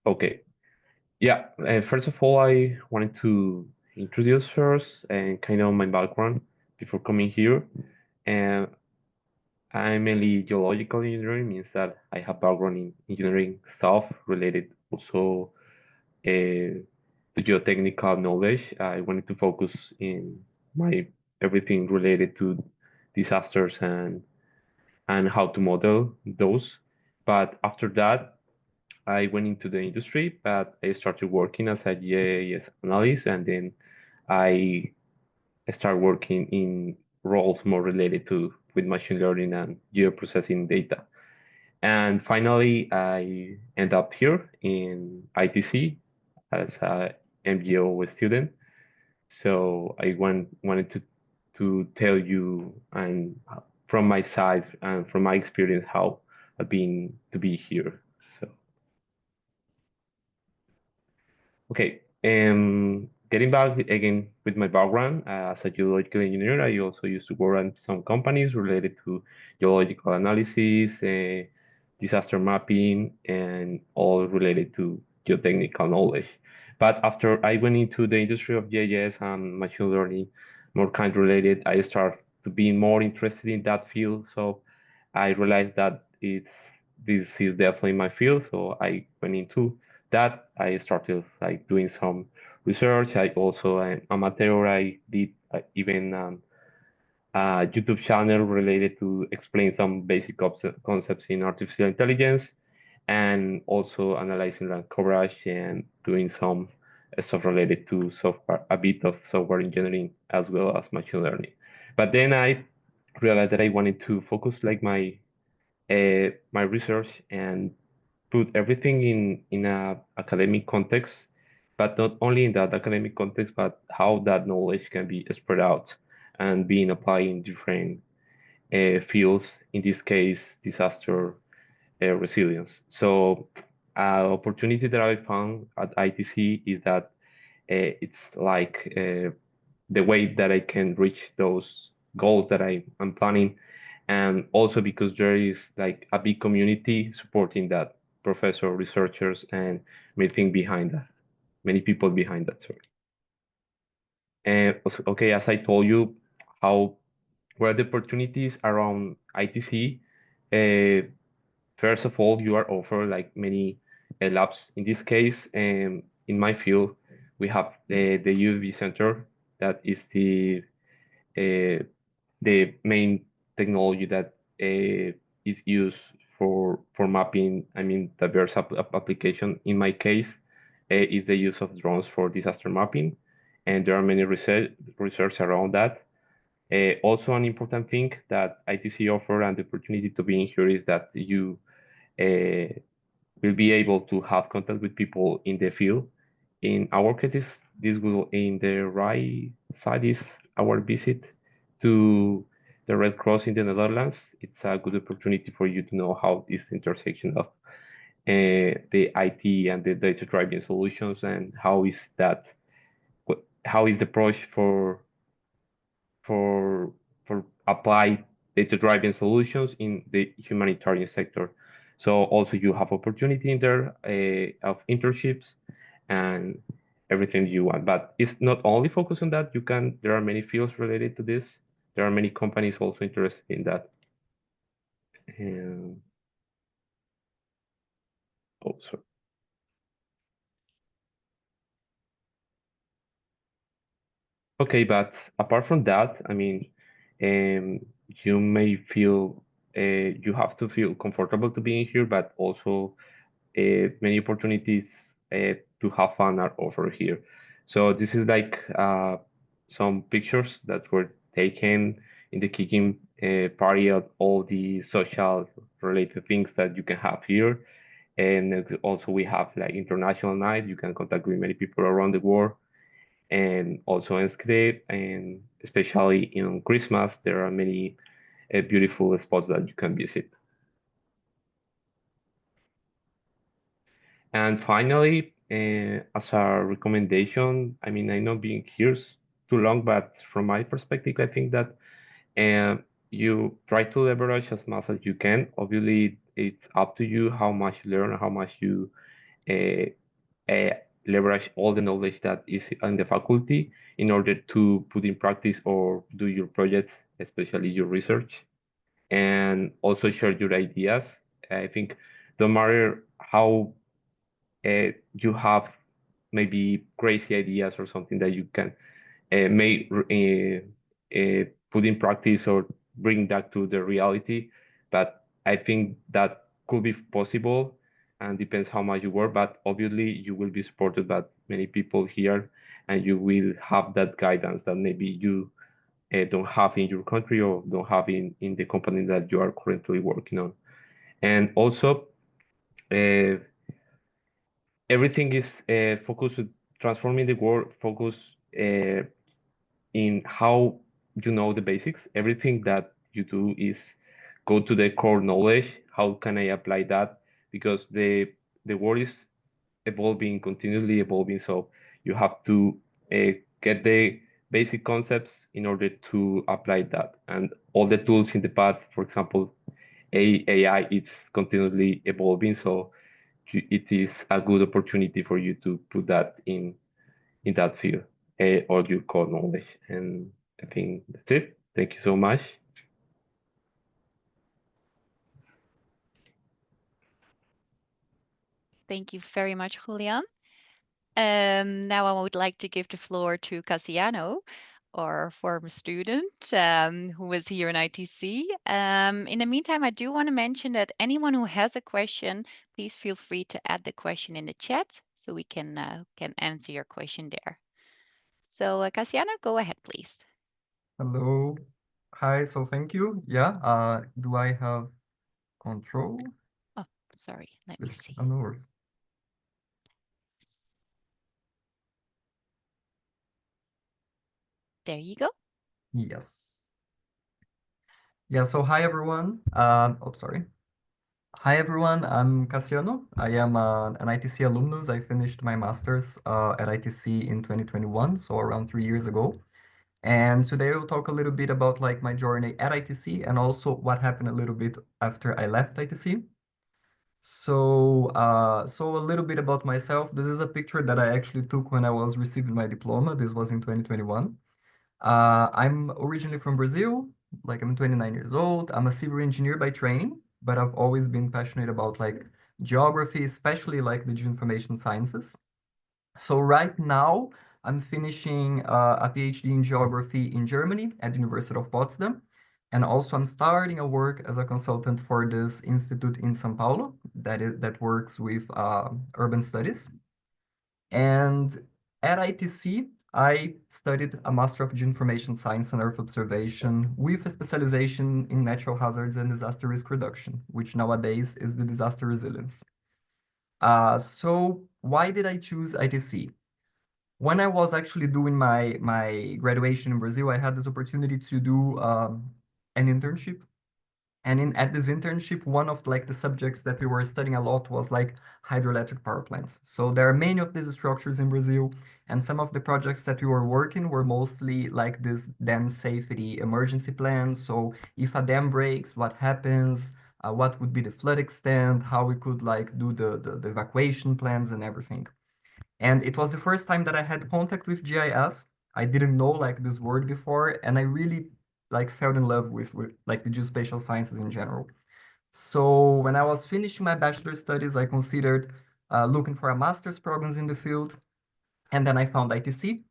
Okay. Yeah, first of all, I wanted to introduce first and kind of my background before coming here. And I'm mainly geological engineering, means that I have background in engineering stuff related also to geotechnical knowledge. I wanted to focus in my everything related to disasters and how to model those. But after that, I went into the industry, but I started working as a GIS analyst, and then I started working in roles more related to with machine learning and geoprocessing data. And finally, I end up here in ITC as a MGO student. So I wanted to tell you and from my side and from my experience how I've been to be here. So okay, getting back again with my background as a geological engineer, I also used to work on some companies related to geological analysis, disaster mapping, and all related to geotechnical knowledge. But after I went into the industry of GIS and machine learning, more kind related, I started to be more interested in that field. So I realized that this is definitely my field. So I went into that. I started like doing some research. I also am amateur. I did even a YouTube channel related to explain some basic concepts in artificial intelligence, and also analyzing land coverage and doing some stuff related to software, a bit of software engineering as well as machine learning. But then I realized that I wanted to focus like my research and put everything in a academic context, but not only in that academic context, but how that knowledge can be spread out and being applied in different fields. In this case, disaster resilience. So, opportunity that I found at ITC is that it's like the way that I can reach those goals that I'm planning, and also because there is like a big community supporting that, professor, researchers, and many people behind that. Sorry. And okay, as I told you, how were the opportunities around ITC? Uh, First of all, you are offered like many labs. In this case, in my field, we have the UV center that is uh, the main technology that is used for mapping. I mean, diverse application. In my case, is the use of drones for disaster mapping, and there are many research around that. Also, an important thing that ITC offer and the opportunity to be in here is that you uh, will be able to have contact with people in the field. In our case, this will in the right side is our visit to the Red Cross in the Netherlands. It's a good opportunity for you to know how this intersection of the IT and the data-driven solutions and how is the approach for for apply data-driven solutions in the humanitarian sector. So also you have opportunity in there of internships and everything you want. But it's not only focused on that. There are many fields related to this. There are many companies also interested in that. And, oh, sorry. Okay, but apart from that, I mean, um, you may feel you have to feel comfortable to be in here, but also many opportunities to have fun are offered here. So this is like some pictures that were taken in the kicking party of all the social related things that you can have here. And also we have like international night. You can contact with many people around the world, and also in script, and especially in Christmas, there are many beautiful spots that you can visit. And finally, as a recommendation, I mean, I know being here too long, but from my perspective, I think that you try to leverage as much as you can. Obviously, it's up to you how much you learn, how much you uh, uh, leverage all the knowledge that is in the faculty in order to put in practice or do your projects, especially your research. and also share your ideas. I think no matter how you have maybe crazy ideas or something that you can may put in practice or bring that to the reality. But I think that could be possible and depends how much you work. But obviously, you will be supported by many people here, and you will have that guidance that maybe you don't have in your country or don't have in the company that you are currently working on. And also, uh, everything is focused transforming the world, focus in how you know the basics. Everything that you do is go to the core knowledge. How can I apply that? Because the world is evolving, continually evolving. So you have to get the basic concepts in order to apply that. And all the tools in the path, for example, AI, it's continually evolving. So it is a good opportunity for you to put that in that field or your core knowledge. And I think that's it. Thank you so much. Thank you very much, Julian. Now I would like to give the floor to Cassiano, our former student who was here in ITC. In the meantime, I do want to mention that anyone who has a question, please feel free to add the question in the chat so we can answer your question there. So Cassiano, go ahead, please. Hello. Hi, so thank you. Yeah, do I have control? Oh, sorry, let me see. No worries. There you go. Yes. Yeah, so hi everyone. Sorry. Hi everyone, I'm Cassiano. I am an ITC alumnus. I finished my master's at ITC in 2021, so around 3 years ago. And today we'll talk a little bit about like my journey at ITC and also what happened a little bit after I left ITC. So, so a little bit about myself. This is a picture that I actually took when I was receiving my diploma. This was in 2021. I'm originally from Brazil, like I'm 29 years old. I'm a civil engineer by training, but I've always been passionate about like geography, especially like the Geo-Information sciences. So right now I'm finishing a PhD in geography in Germany at the University of Potsdam. And also I'm starting a work as a consultant for this institute in São Paulo that works with urban studies. And at ITC, I studied a Master of Geoinformation Science and Earth Observation with a specialization in natural hazards and disaster risk reduction, which nowadays is the disaster resilience. So why did I choose ITC? When I was actually doing my graduation in Brazil, I had this opportunity to do an internship. And at this internship, one of like the subjects that we were studying a lot was like hydroelectric power plants. So there are many of these structures in Brazil, and some of the projects that we were working were mostly like this dam safety emergency plan. So if a dam breaks, what happens? What would be the flood extent? How we could like do the evacuation plans and everything. And it was the first time that I had contact with GIS. I didn't know like this word before, and I really like fell in love with like the geospatial sciences in general. So when I was finishing my bachelor studies, I considered looking for a master's programs in the field, and then I found ITC.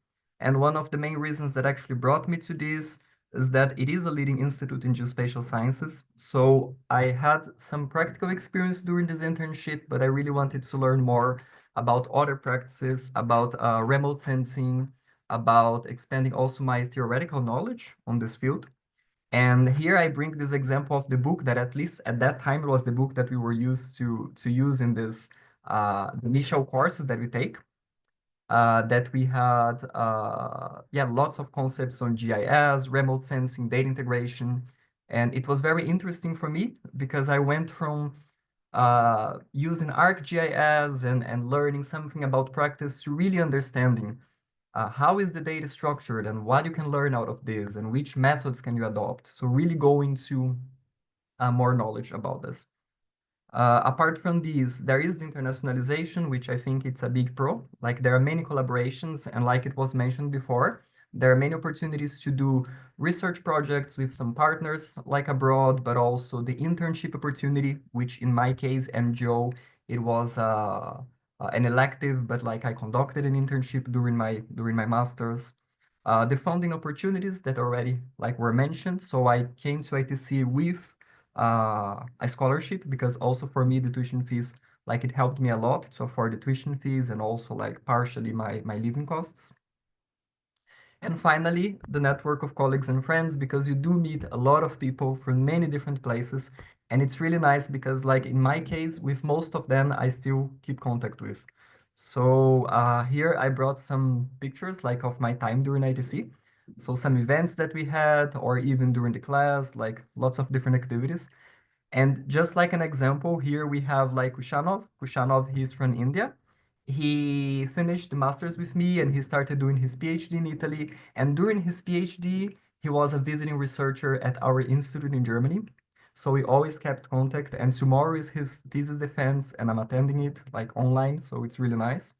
And one of the main reasons that actually brought me to this is that it is a leading institute in geospatial sciences. So I had some practical experience during this internship, but I really wanted to learn more about other practices, about remote sensing, about expanding also my theoretical knowledge on this field. And here I bring this example of the book that at least at that time it was the book that we were used to use in this the initial courses that we take. That we had yeah, lots of concepts on GIS, remote sensing, data integration. And it was very interesting for me because I went from using ArcGIS and learning something about practice to really understanding how is the data structured and what you can learn out of this and which methods can you adopt. So really go into more knowledge about this. Apart from these, there is the internationalization, which I think it's a big pro. Like there are many collaborations, and like it was mentioned before, There are many opportunities to do research projects with some partners like abroad, but also the internship opportunity, which in my case, MGO, it was an elective, but like I conducted an internship during my master's. The funding opportunities that already like were mentioned. So I came to ITC with a scholarship because also for me the tuition fees like it helped me a lot to afford the tuition fees and also like partially my living costs. And finally, the network of colleagues and friends, because you do meet a lot of people from many different places. And it's really nice because like in my case, with most of them, I still keep contact with. So here I brought some pictures like of my time during ITC. So some events that we had, or even during the class, like lots of different activities. And just like an example, here we have like Kushanov. Kushanov, he's from India. He finished the master's with me and he started doing his PhD in Italy. And during his PhD, he was a visiting researcher at our institute in Germany. So we always kept contact. And tomorrow is his thesis defense, and I'm attending it like online. So it's really nice.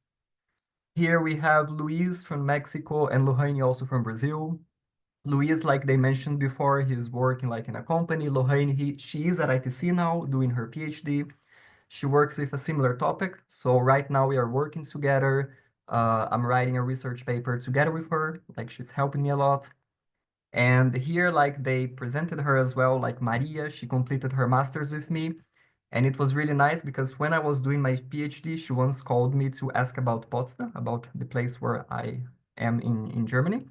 Here we have Luis from Mexico and Lohane also from Brazil. Luis, like they mentioned before, he's working like in a company. Lohane, she is at ITC now doing her PhD. She works with a similar topic. So right now we are working together. I'm writing a research paper together with her. Like she's helping me a lot. And here, like they presented her as well, like Maria, she completed her master's with me. And it was really nice because when I was doing my PhD, she once called me to ask about Potsdam, about the place where I am in Germany,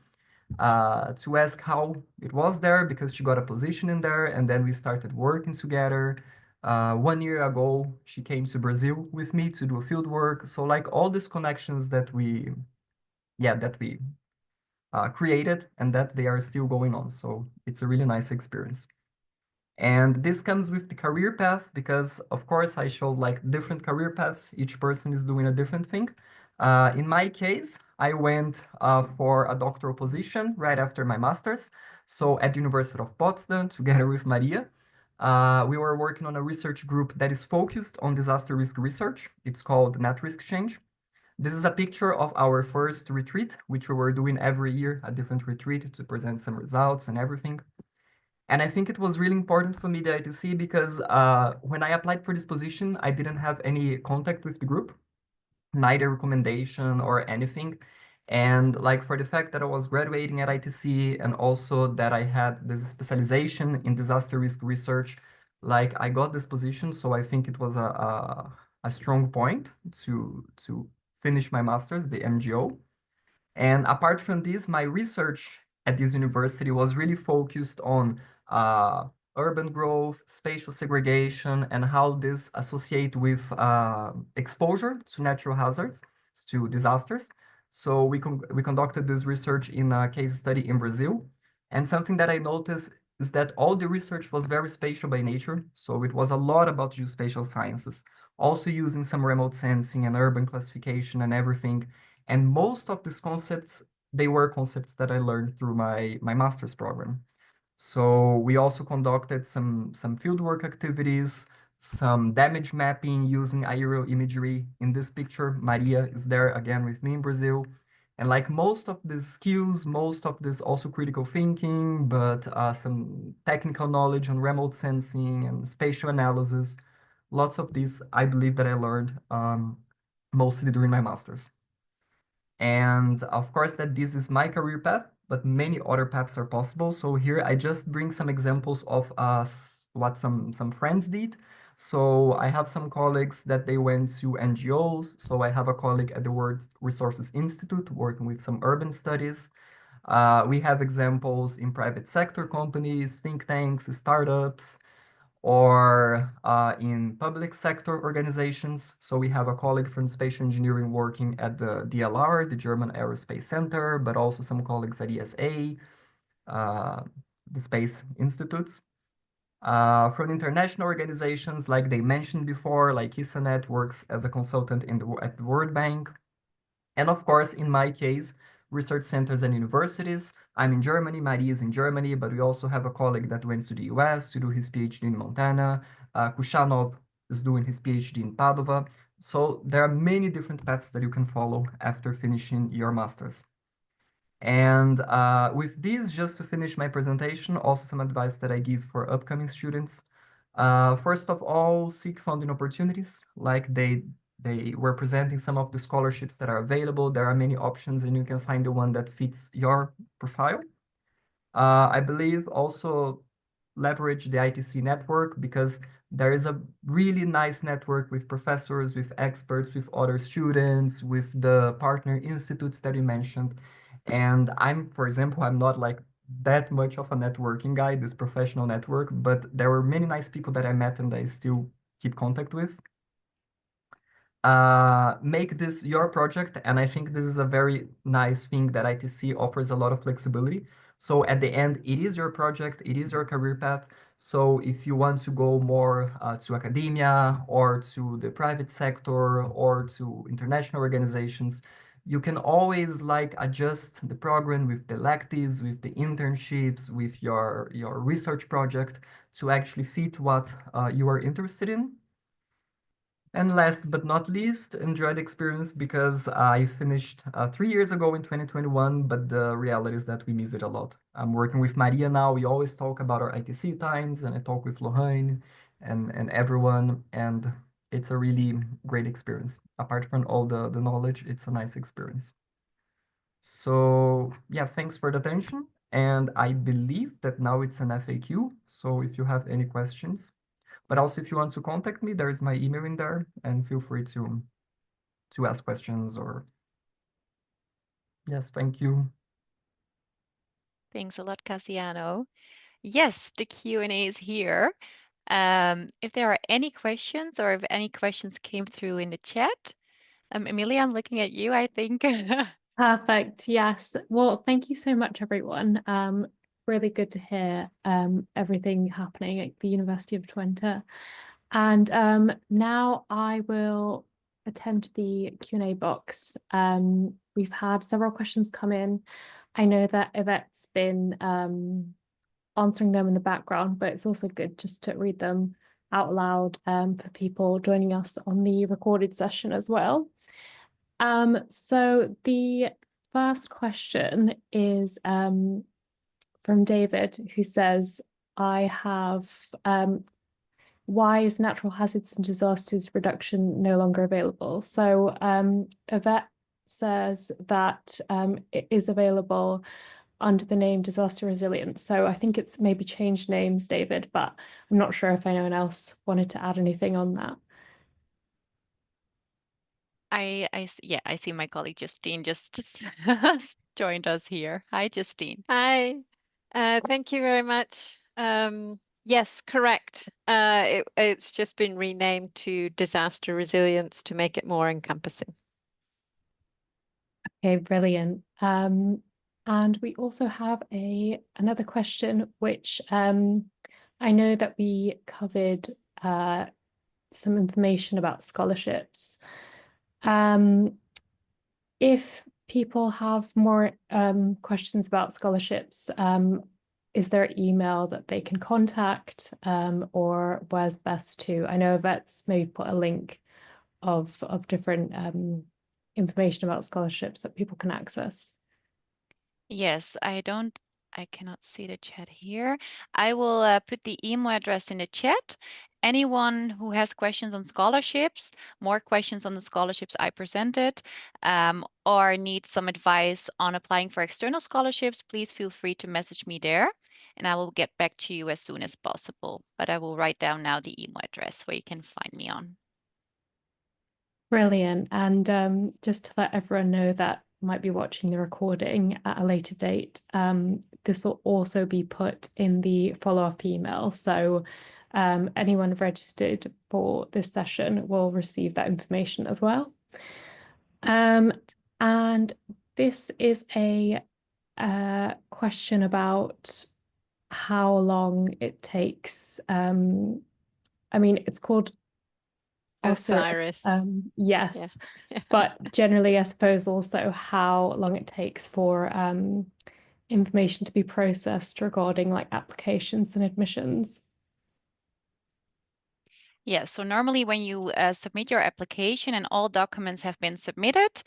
to ask how it was there because she got a position in there. And then we started working together. 1 year ago, she came to Brazil with me to do a field work. So like all these connections that we created and that they are still going on. So it's a really nice experience. And this comes with the career path because, of course, I showed like different career paths. Each person is doing a different thing. In my case, I went for a doctoral position right after my master's. So at the University of Potsdam, together with Maria, we were working on a research group that is focused on disaster risk research. It's called Net Risk Change. This is a picture of our first retreat, which we were doing every year, a different retreat to present some results and everything. And I think it was really important for me that to see because when I applied for this position, I didn't have any contact with the group, neither recommendation or anything. And like for the fact that I was graduating at ITC and also that I had this specialization in disaster risk research, like I got this position. So I think it was a strong point to finish my master's, the MGO. And apart from this, my research at this university was really focused on urban growth, spatial segregation, and how this associate with exposure to natural hazards, to disasters. So we conducted this research in a case study in Brazil. And something that I noticed is that all the research was very spatial by nature. So it was a lot about geospatial sciences, also using some remote sensing and urban classification and everything. And most of these concepts, they were concepts that I learned through my master's program. So we also conducted some fieldwork activities, some damage mapping using aerial imagery. In this picture, Maria is there again with me in Brazil. And like most of these skills, most of this also critical thinking, but some technical knowledge on remote sensing and spatial analysis, lots of these I believe that I learned mostly during my master's. And of course that this is my career path, but many other paths are possible. So here I just bring some examples of what some friends did. So I have some colleagues that they went to NGOs. So I have a colleague at the World Resources Institute working with some urban studies. We have examples in private sector companies, think tanks, startups, or in public sector organizations. So we have a colleague from Spatial Engineering working at the DLR, the German Aerospace Center, but also some colleagues at ESA, the Space Institutes. From international organizations, like they mentioned before, like ISANET works as a consultant at the World Bank. And of course, in my case, research centers and universities. I'm in Germany, Maria is in Germany, but we also have a colleague that went to the US to do his PhD in Montana. Kushanov is doing his PhD in Padova. So there are many different paths that you can follow after finishing your master's. And with this, just to finish my presentation, also some advice that I give for upcoming students. First of all, seek funding opportunities. Like they were presenting some of the scholarships that are available. There are many options, and you can find the one that fits your profile. I believe also leverage the ITC network, because there is a really nice network with professors, with experts, with other students, with the partner institutes that you mentioned. And for example, I'm not like that much of a networking guy, this professional network, but there were many nice people that I met and I still keep contact with. Make this your project, and I think this is a very nice thing that ITC offers a lot of flexibility. So at the end, it is your project, it is your career path. So if you want to go more to academia or to the private sector or to international organizations, you can always like adjust the program with the electives, with the internships, with your research project to actually fit what you are interested in. And last but not least, enjoy the experience, because I finished 3 years ago in 2021, but the reality is that we miss it a lot. I'm working with Maria now. We always talk about our ITC times, and I talk with Lohane and everyone, and it's a really great experience. Apart from all the knowledge, it's a nice experience. So yeah, thanks for the attention. And I believe that now it's an FAQ. So if you have any questions, but also, if you want to contact me, there is my email in there, and feel free to ask questions or yes, thank you. Thanks a lot, Cassiano. Yes, the Q&A is here. If there are any questions or if any questions came through in the chat, Emilia, I'm looking at you, I think. Perfect. Yes. Well, thank you so much, everyone. Really good to hear everything happening at the University of Twente. And now I will attend to the Q&A box. We've had several questions come in. I know that Yvette's been answering them in the background, but it's also good just to read them out loud for people joining us on the recorded session as well. So the first question is from David, who says, I have, why is natural hazards and disasters reduction no longer available? So Yvette says that it is available under the name disaster resilience. So I think it's maybe changed names, David, but I'm not sure if anyone else wanted to add anything on that. Yeah, I see my colleague Justine just joined us here. Hi, Justine. Hi, thank you very much. Yes, correct. It's just been renamed to disaster resilience to make it more encompassing. Okay, brilliant. And we also have another question, which I know that we covered some information about scholarships. If people have more questions about scholarships, is there an email that they can contact, or where's best to? I know Yvette's maybe put a link of different information about scholarships that people can access. Yes, I cannot see the chat here. I will put the email address in the chat. Anyone who has questions on scholarships, more questions on the scholarships I presented, or needs some advice on applying for external scholarships, please feel free to message me there, and I will get back to you as soon as possible. But I will write down now the email address where you can find me on. Brilliant. And just to let everyone know that might be watching the recording at a later date, this will also be put in the follow-up email. So anyone registered for this session will receive that information as well. And this is a question about how long it takes. I mean, it's called Osiris. Yes, Yeah. but generally, I suppose also how long it takes for information to be processed regarding like applications and admissions. Yes, so normally when you submit your application and all documents have been submitted,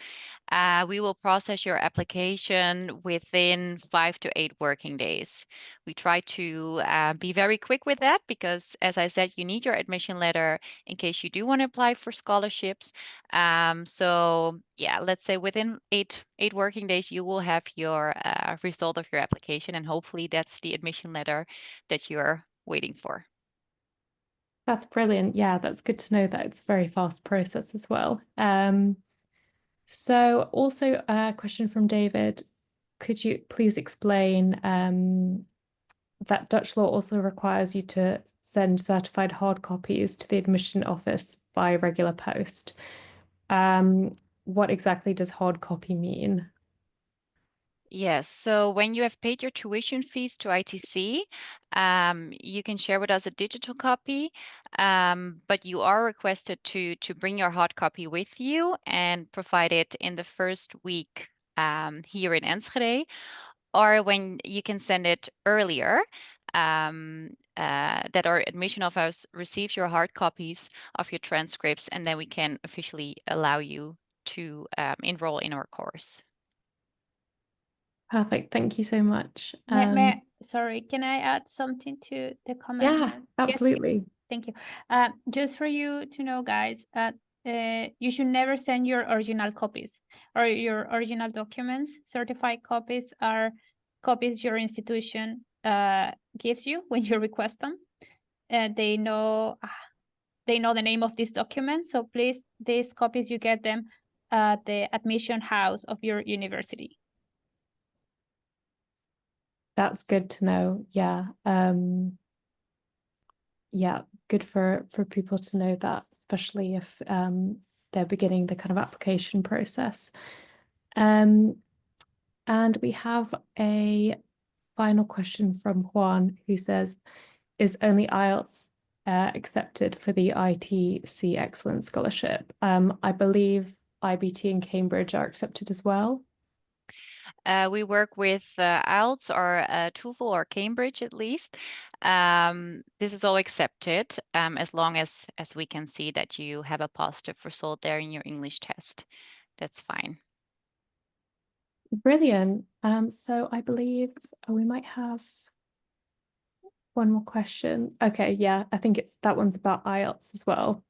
we will process your application within 5 to 8 working days. We try to be very quick with that because, as I said, you need your admission letter in case you do want to apply for scholarships. So yeah, let's say within eight working days, you will have your result of your application, and hopefully that's the admission letter that you're waiting for. That's brilliant. Yeah, that's good to know that it's a very fast process as well. So also a question from David. Could you please explain that Dutch law also requires you to send certified hard copies to the admission office by regular post? What exactly does hard copy mean? Yes, so when you have paid your tuition fees to ITC, you can share with us a digital copy, but you are requested to bring your hard copy with you and provide it in the first week here in Enschede, or when you can send it earlier, that our admission office receives your hard copies of your transcripts, and then we can officially allow you to enroll in our course. Perfect. Thank you so much. Sorry, can I add something to the comment? Yeah, Yes, absolutely. thank you. Just for you to know, guys, you should never send your original copies or your original documents. Certified copies are copies your institution gives you when you request them. They know the name of this document, so please, these copies, you get them at the admission house of your university. That's good to know. Yeah. Yeah, good for people to know that, especially if they're beginning the kind of application process. And we have a final question from Juan, who says, is only IELTS accepted for the ITC Excellence Scholarship? I believe IBT and Cambridge are accepted as well. We work with IELTS or TOEFL or Cambridge at least. This is all accepted as long as we can see that you have a positive result there in your English test. That's fine. Brilliant. So I believe we might have one more question. Okay, yeah, I think that one's about IELTS as well.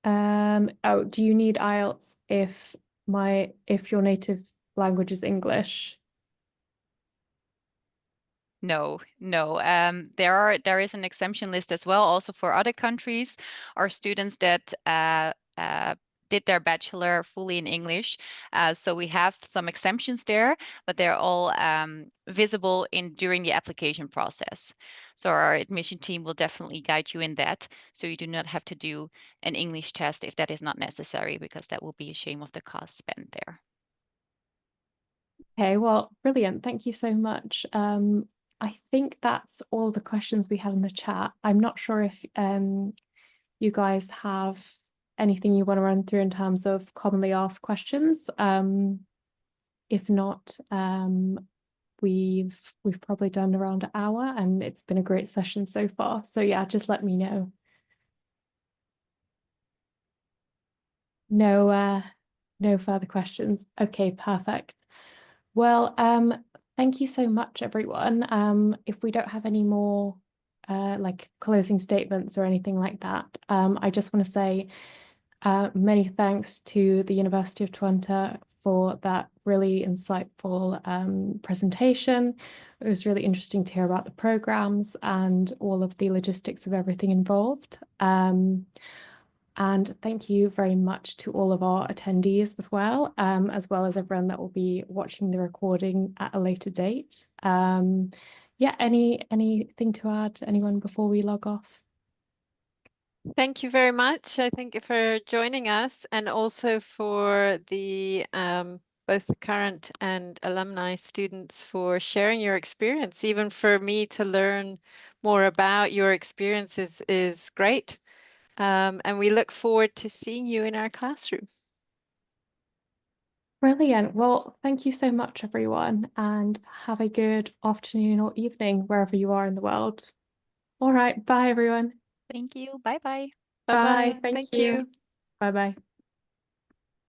Oh, do you need IELTS if your native language is English? No. There is an exemption list as well, also for other countries or students that did their bachelor fully in English. So we have some exemptions there, but they're all visible during the application process. So our admission team will definitely guide you in that. So you do not have to do an English test if that is not necessary, because that will be a shame of the cost spent there. Okay, well, brilliant. Thank you so much. I think that's all the questions we have in the chat. I'm not sure if you guys have anything you want to run through in terms of commonly asked questions. If not, we've probably done around an hour, and it's been a great session so far. So yeah, just let me know. No further questions. Okay, perfect. Well, thank you so much, everyone. If we don't have any more like closing statements or anything like that, I just want to say many thanks to the University of Twente for that really insightful presentation. It was really interesting to hear about the programs and all of the logistics of everything involved. And thank you very much to all of our attendees as well as everyone that will be watching the recording at a later date. Yeah, anything to add, anyone, before we log off? Thank you very much, I think, for joining us, and also for the both current and alumni students for sharing your experience. Even for me to learn more about your experiences is great. And we look forward to seeing you in our classroom. Brilliant. Well, thank you so much, everyone, and have a good afternoon or evening wherever you are in the world. All right, bye, everyone. Thank you. Bye-bye. Bye-bye. Thank Thank you. you. Bye-bye.